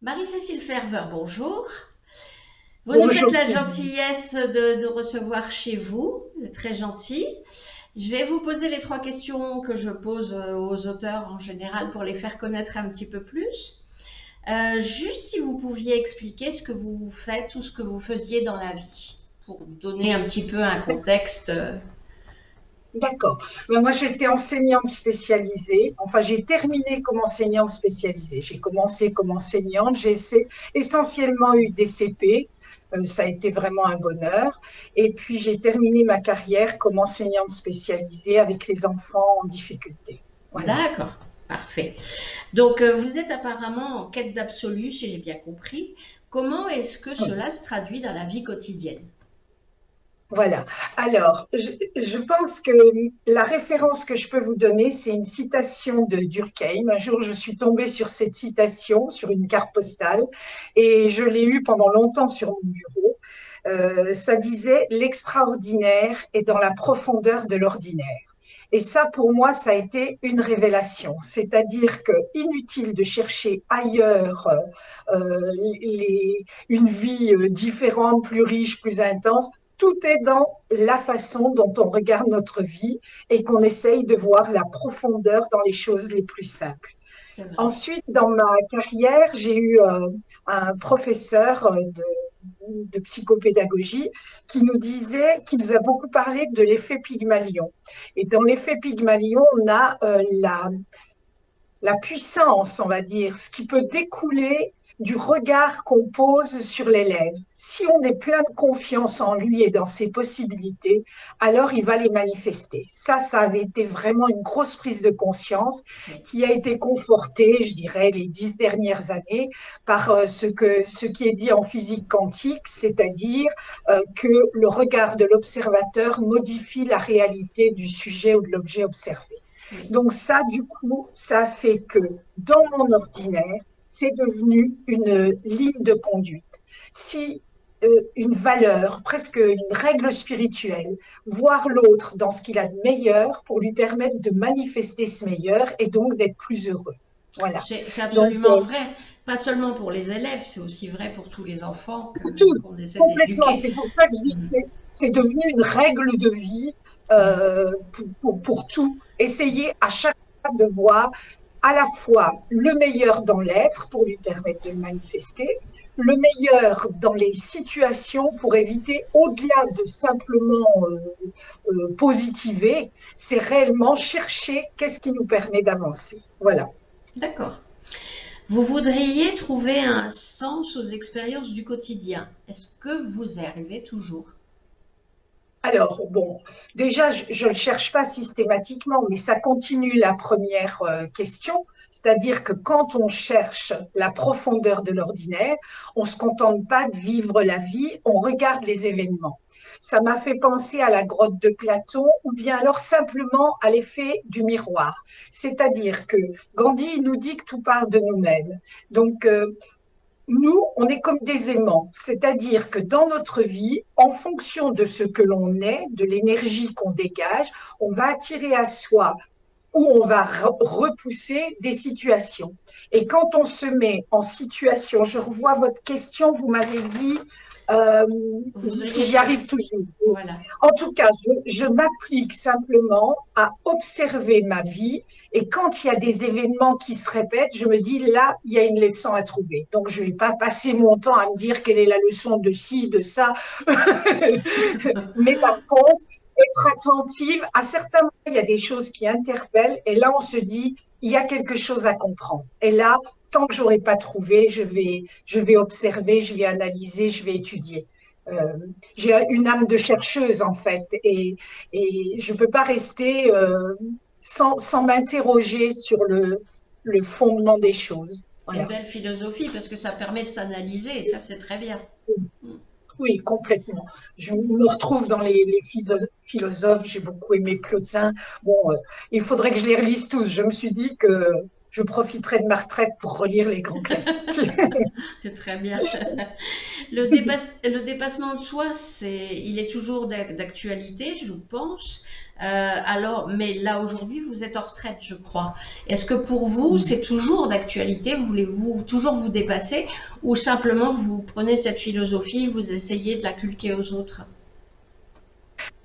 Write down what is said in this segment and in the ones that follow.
Marie-Cécile Ferveur, bonjour. Vous nous faites Bonjour la Sylvie. gentillesse de nous recevoir chez vous, c'est très gentil. Je vais vous poser les trois questions que je pose aux auteurs en général pour les faire connaître un petit peu plus. Juste si vous pouviez expliquer ce que vous faites ou ce que vous faisiez dans la vie, pour donner un petit peu un contexte. D'accord. Moi, j'étais enseignante spécialisée. Enfin, j'ai terminé comme enseignante spécialisée. J'ai commencé comme enseignante. Essentiellement eu des CP. Ça a été vraiment un bonheur. Et puis, j'ai terminé ma carrière comme enseignante spécialisée avec les enfants en difficulté. Voilà. D'accord, parfait. Donc vous êtes apparemment en quête d'absolu, si j'ai bien compris. Comment est-ce que cela se traduit dans la vie quotidienne? Voilà. Alors, je pense que la référence que je peux vous donner, c'est une citation de Durkheim. Un jour, je suis tombée sur cette citation sur une carte postale et je l'ai eue pendant longtemps sur mon bureau. Ça disait, l'extraordinaire est dans la profondeur de l'ordinaire. Et ça, pour moi, ça a été une révélation. C'est-à-dire que inutile de chercher ailleurs une vie différente, plus riche, plus intense. Tout est dans la façon dont on regarde notre vie et qu'on essaye de voir la profondeur dans les choses les plus simples. C'est vrai. Ensuite, dans ma carrière, j'ai eu un professeur de psychopédagogie qui nous disait, qui nous a beaucoup parlé de l'effet Pygmalion. Et dans l'effet Pygmalion, on a la puissance, on va dire, ce qui peut découler du regard qu'on pose sur l'élève. Si on est plein de confiance en lui et dans ses possibilités, alors il va les manifester. Ça avait été vraiment une grosse prise de conscience Oui. qui a été confortée, je dirais, les 10 dernières années par ce qui est dit en physique quantique, c'est-à-dire que le regard de l'observateur modifie la réalité du sujet ou de l'objet observé. Oui. Donc ça, du coup, ça fait que dans mon ordinaire, c'est devenu une ligne de conduite. Si une valeur, presque une règle spirituelle, voir l'autre dans ce qu'il a de meilleur pour lui permettre de manifester ce meilleur et donc d'être plus heureux. Voilà. C'est Donc, absolument vrai. Pas seulement pour les élèves, c'est aussi vrai pour tous les enfants tout, qu'on essaie complètement. d'éduquer. C'est pour ça que je dis que Mm. c'est devenu une règle de vie Oui. pour tout. Essayer à chaque fois de voir à la fois le meilleur dans l'être pour lui permettre de le manifester, le meilleur dans les situations pour éviter, au-delà de simplement positiver, c'est réellement chercher qu'est-ce qui nous permet d'avancer. Voilà. D'accord. Vous voudriez trouver un sens aux expériences du quotidien. Est-ce que vous y arrivez toujours? Alors, bon, déjà, je ne le cherche pas systématiquement, mais ça continue la première question, c'est-à-dire que quand on cherche la profondeur de l'ordinaire, on ne se contente pas de vivre la vie, on regarde les événements. Ça m'a fait penser à la grotte de Platon ou bien alors simplement à l'effet du miroir. C'est-à-dire que Gandhi nous dit que tout part de nous-mêmes. Donc, nous, on est comme des aimants, c'est-à-dire que dans notre vie, en fonction de ce que l'on est, de l'énergie qu'on dégage, on va attirer à soi ou on va repousser des situations. Et quand on se met en situation, je revois votre question, vous m'avez dit euh, Vous si voudriez j'y trouver. arrive toujours. Voilà. En tout cas, je m'applique simplement à observer ma vie et quand il y a des événements qui se répètent, je me dis là, il y a une leçon à trouver. Donc, je ne vais pas passer mon temps à me dire quelle est la leçon de ci, de ça. Mais par contre, être attentive, à certains moments, il y a des choses qui interpellent et là, on se dit, il y a quelque chose à comprendre. Et là, tant que j'aurais pas trouvé, je vais observer, je vais analyser, je vais étudier. Euh, j'ai une âme de chercheuse en fait et je peux pas rester sans m'interroger sur le fondement des choses. C'est une Voilà. belle philosophie parce que ça permet de s'analyser et ça c'est très bien. Oui, complètement. Je me retrouve dans les philosophes. J'ai beaucoup aimé Plotin. Bon, il faudrait que je les relise tous. Je me suis dit que je profiterai de ma retraite pour relire les grands classiques. C'est très bien. Le dépassement de soi, il est toujours d'actualité, je pense. Alors, mais là aujourd'hui, vous êtes en retraite, je crois. Est-ce que pour vous, c'est toujours d'actualité? Voulez-vous toujours vous dépasser, ou simplement vous prenez cette philosophie, vous essayez de la culquer aux autres?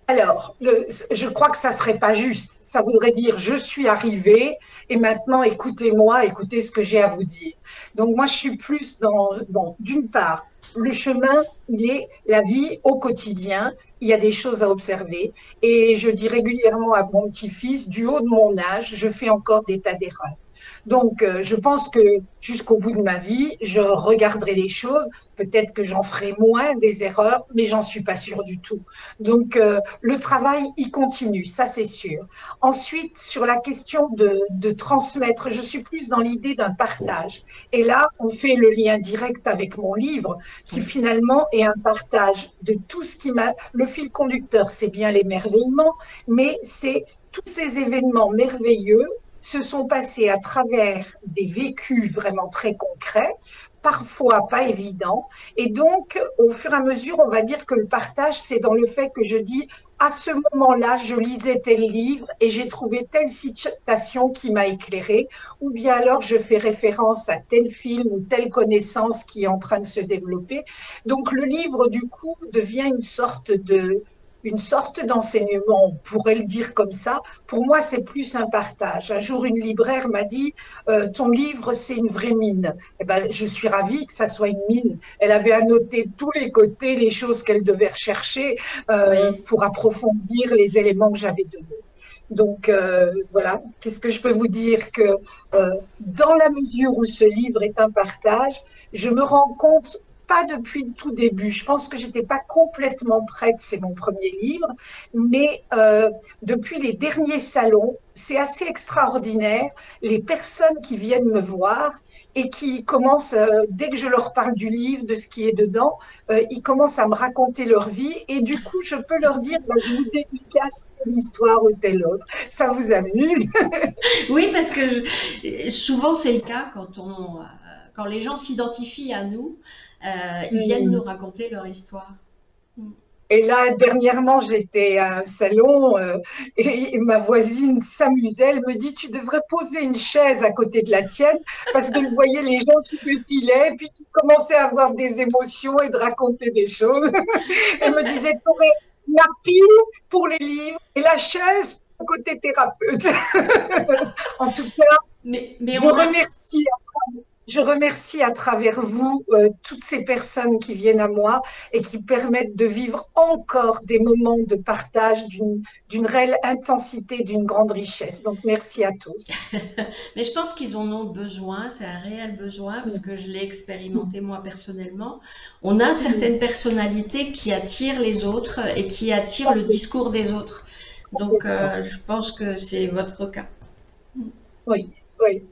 Alors, je crois que ça serait pas juste. Ça voudrait dire, je suis arrivée et maintenant écoutez-moi, écoutez ce que j'ai à vous dire. Donc moi, je suis plus dans, bon, d'une part, le chemin, il est la vie au quotidien. Il y a des choses à observer. Et je dis régulièrement à mon petit-fils, du haut de mon âge, je fais encore des tas d'erreurs. Donc, je pense que jusqu'au bout de ma vie, je regarderai les choses. Peut-être que j'en ferai moins des erreurs, mais j'en suis pas sûre du tout. Donc, le travail, il continue, ça c'est sûr. Ensuite, sur la question de transmettre, je suis plus dans l'idée d'un partage. Et là, on fait le lien direct avec mon livre, qui Oui. finalement est un partage de tout ce qui m'a... Le fil conducteur, c'est bien l'émerveillement, mais c'est tous ces événements merveilleux se sont passés à travers des vécus vraiment très concrets, parfois pas évidents. Et donc, au fur et à mesure, on va dire que le partage, c'est dans le fait que je dis, à ce moment-là, je lisais tel livre et j'ai trouvé telle citation qui m'a éclairée, ou bien alors je fais référence à tel film ou telle connaissance qui est en train de se développer. Donc, le livre, du coup, devient une sorte d'enseignement, on pourrait le dire comme ça. Pour moi, c'est plus un partage. Un jour, une libraire m'a dit, ton livre, c'est une vraie mine. Eh ben, je suis ravie que ça soit une mine. Elle avait annoté tous les côtés, les choses qu'elle devait rechercher Oui. pour approfondir les éléments que j'avais donnés. Donc voilà, qu'est-ce que je peux vous dire que dans la mesure où ce livre est un partage, je me rends compte pas depuis le tout début. Je pense que j'étais pas complètement prête, c'est mon premier livre, mais depuis les derniers salons, c'est assez extraordinaire. Les personnes qui viennent me voir et qui commencent, dès que je leur parle du livre, de ce qui est dedans, ils commencent à me raconter leur vie et du coup, je peux leur dire, bah, je vous dédicace telle histoire ou telle autre. Ça vous amuse? Oui, parce que souvent c'est le cas quand les gens s'identifient à nous, ils viennent nous raconter leur histoire. Et là, dernièrement, j'étais à un salon et ma voisine s'amusait. Elle me dit, tu devrais poser une chaise à côté de la tienne parce qu'elle voyait les gens qui défilaient puis qui commençaient à avoir des émotions et de raconter des choses. Elle me disait, tu aurais la pile pour les livres et la chaise pour le côté thérapeute. En tout cas, Mais je on a, remercie je remercie à travers vous toutes ces personnes qui viennent à moi et qui permettent de vivre encore des moments de partage d'une réelle intensité, d'une grande richesse. Donc merci à tous. mais je pense qu'ils en ont besoin, c'est un réel besoin, parce que je l'ai expérimenté moi personnellement. On a certaines personnalités qui attirent les autres et qui attirent le discours des autres. Donc, je pense que c'est votre cas. Oui, oui.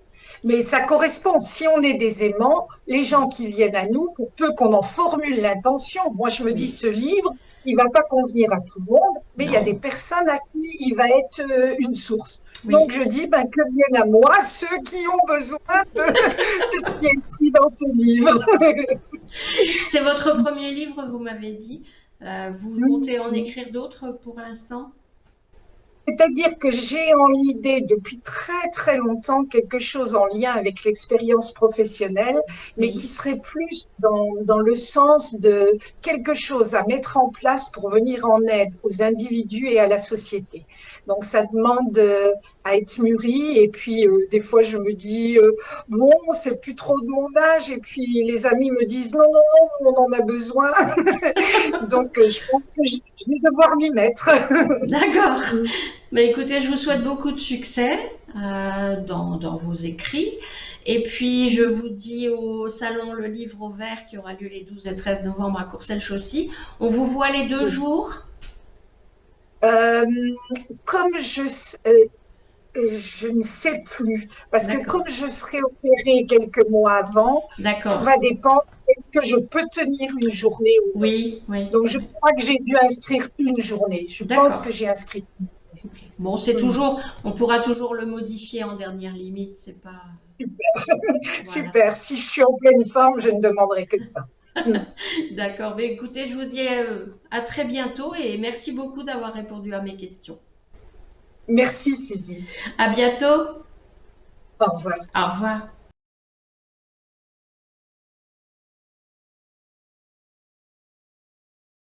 Mais ça correspond. Si on est des aimants, les gens qui viennent à nous, pour peu qu'on en formule l'intention, moi je me dis Oui, ce livre, il va pas convenir à tout le monde, mais il y a des non, personnes à qui il va être une source. Donc oui. je dis ben, que viennent à moi ceux qui ont besoin de ce qui est écrit dans ce livre. C'est votre premier livre, vous m'avez dit. Vous comptez en écrire d'autres pour l'instant? C'est-à-dire que j'ai en idée depuis très très longtemps quelque chose en lien avec l'expérience professionnelle, mais qui Oui. serait plus dans le sens de quelque chose à mettre en place pour venir en aide aux individus et à la société. Donc ça demande à être mûri et puis des fois je me dis bon c'est plus trop de mon âge et puis les amis me disent non non non on en a besoin donc je pense que je vais devoir m'y mettre. D'accord. Mais écoutez, je vous souhaite beaucoup de succès dans vos écrits. Et puis, je vous dis au salon Le Livre au Vert qui aura lieu les 12 et 13 novembre à Courcelles-Chaussy. On vous voit les 2 jours? Euh, comme je ne sais plus, parce que D'accord. comme je serai opérée quelques mois avant, tout D'accord. va dépendre, est-ce que je peux tenir une journée ou non. Oui, oui, Donc, oui, je oui. crois que j'ai dû inscrire une journée. Je pense que D'accord. j'ai inscrit. Ok. Bon, c'est toujours, on pourra toujours le modifier en dernière limite, c'est pas. Voilà. Super. Si je suis en pleine forme, je ne demanderai que ça. D'accord. Mais écoutez, je vous dis à très bientôt et merci beaucoup d'avoir répondu à mes questions. Merci, Suzy. À bientôt. Au revoir. Au revoir.